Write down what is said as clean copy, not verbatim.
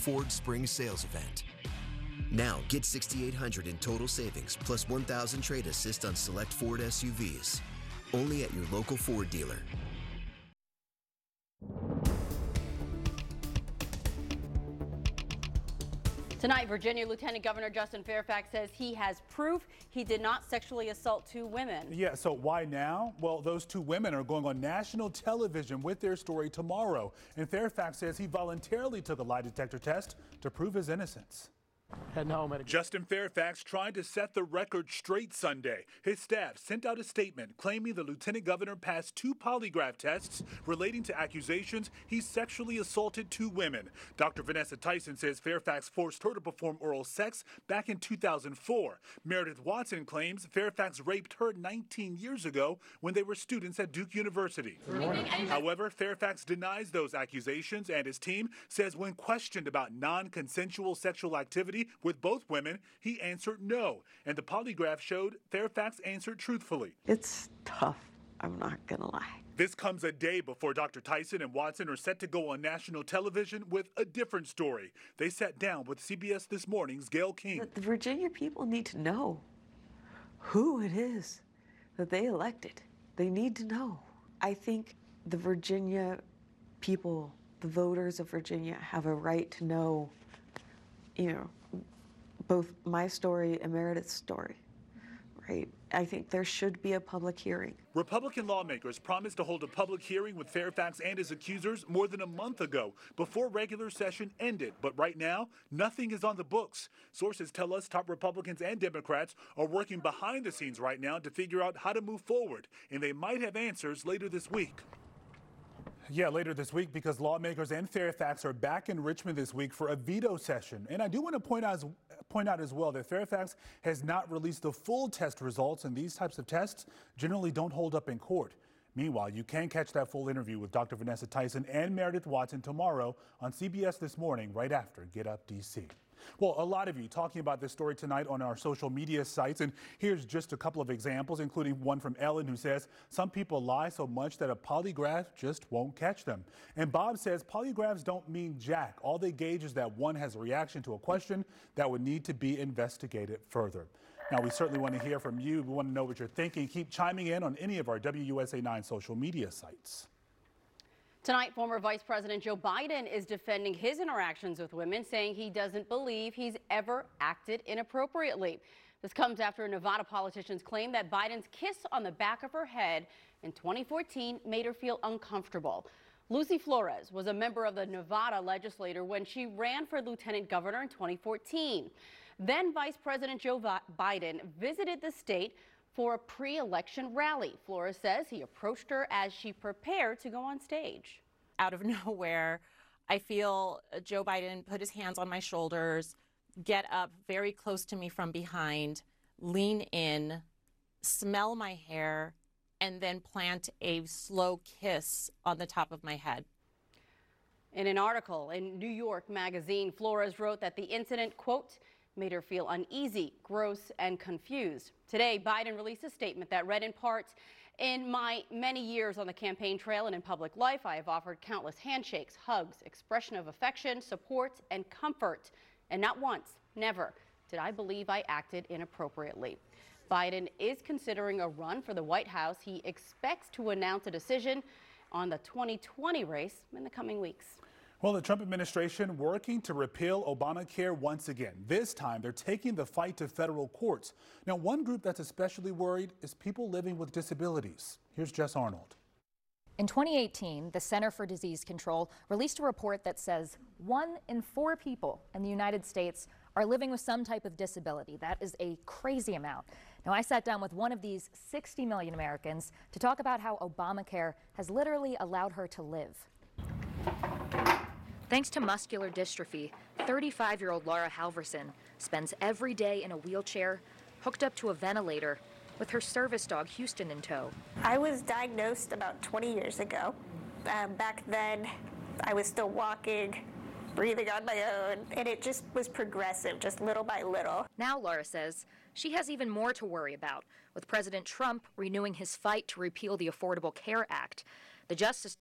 Ford Spring Sales Event. Now get $6,800 in total savings plus $1,000 trade assist on select Ford SUVs. Only at your local Ford dealer. Tonight, Virginia Lieutenant Governor Justin Fairfax says he has proof he did not sexually assault 2 women. Yeah, so why now? Well, those 2 women are going on national television with their story tomorrow. And Fairfax says he voluntarily took a lie detector test to prove his innocence. Justin Fairfax tried to set the record straight Sunday. His staff sent out a statement claiming the lieutenant governor passed 2 polygraph tests relating to accusations he sexually assaulted 2 women. Dr. Vanessa Tyson says Fairfax forced her to perform oral sex back in 2004. Meredith Watson claims Fairfax raped her 19 years ago when they were students at Duke University. However, Fairfax denies those accusations, and his team says when questioned about non-consensual sexual activity with both women, he answered no, and the polygraph showed Fairfax answered truthfully. It's tough, I'm not gonna lie. This comes a day before Dr. Tyson and Watson are set to go on national television with a different story. They sat down with CBS This Morning's Gail King. The Virginia people need to know who it is that they elected. They need to know. I think the Virginia people, the voters of Virginia, have a right to know, both my story and Meredith's story, right? I think there should be a public hearing. Republican lawmakers promised to hold a public hearing with Fairfax and his accusers more than a month ago before regular session ended. But right now, nothing is on the books. Sources tell us top Republicans and Democrats are working behind the scenes right now to figure out how to move forward, and they might have answers later this week. Yeah, later this week, because lawmakers and Fairfax are back in Richmond this week for a veto session. And I do want to point out as well that Fairfax has not released the full test results, and these types of tests generally don't hold up in court. Meanwhile, you can catch that full interview with Dr. Vanessa Tyson and Meredith Watson tomorrow on CBS This Morning right after Get Up DC. Well, a lot of you talking about this story tonight on our social media sites, and here's just a couple of examples, including one from Ellen who says some people lie so much that a polygraph just won't catch them. And Bob says polygraphs don't mean jack. All they gauge is that one has a reaction to a question that would need to be investigated further. Now, we certainly want to hear from you. We want to know what you're thinking. Keep chiming in on any of our WUSA 9 social media sites. Tonight, former Vice President Joe Biden is defending his interactions with women, saying he doesn't believe he's ever acted inappropriately. This comes after Nevada politicians claim that Biden's kiss on the back of her head in 2014 made her feel uncomfortable. Lucy Flores was a member of the Nevada legislature when she ran for lieutenant governor in 2014. Then Vice President Joe Biden visited the state for a pre-election rally. Flores says he approached her as she prepared to go on stage. Out of nowhere, I feel Joe Biden put his hands on my shoulders, get up very close to me from behind, lean in, smell my hair, and then plant a slow kiss on the top of my head. In an article in New York Magazine, Flores wrote that the incident, quote, made her feel uneasy, gross, and confused. Today, Biden released a statement that read in part, "In my many years on the campaign trail and in public life, I have offered countless handshakes, hugs, expression of affection, support, and comfort. And not once, never, did I believe I acted inappropriately." Biden is considering a run for the White House. He expects to announce a decision on the 2020 race in the coming weeks. Well, the Trump administration working to repeal Obamacare once again. This time, they're taking the fight to federal courts. Now, one group that's especially worried is people living with disabilities. Here's Jess Arnold. In 2018, the Center for Disease Control released a report that says 1 in 4 people in the United States are living with some type of disability. That is a crazy amount. Now, I sat down with one of these 60 million Americans to talk about how Obamacare has literally allowed her to live. Thanks to muscular dystrophy, 35-year-old Laura Halverson spends every day in a wheelchair, hooked up to a ventilator, with her service dog Houston in tow. I was diagnosed about 20 years ago. Back then, I was still walking, breathing on my own, and it just was progressive, just little by little. Now, Laura says, she has even more to worry about, with President Trump renewing his fight to repeal the Affordable Care Act. The Justice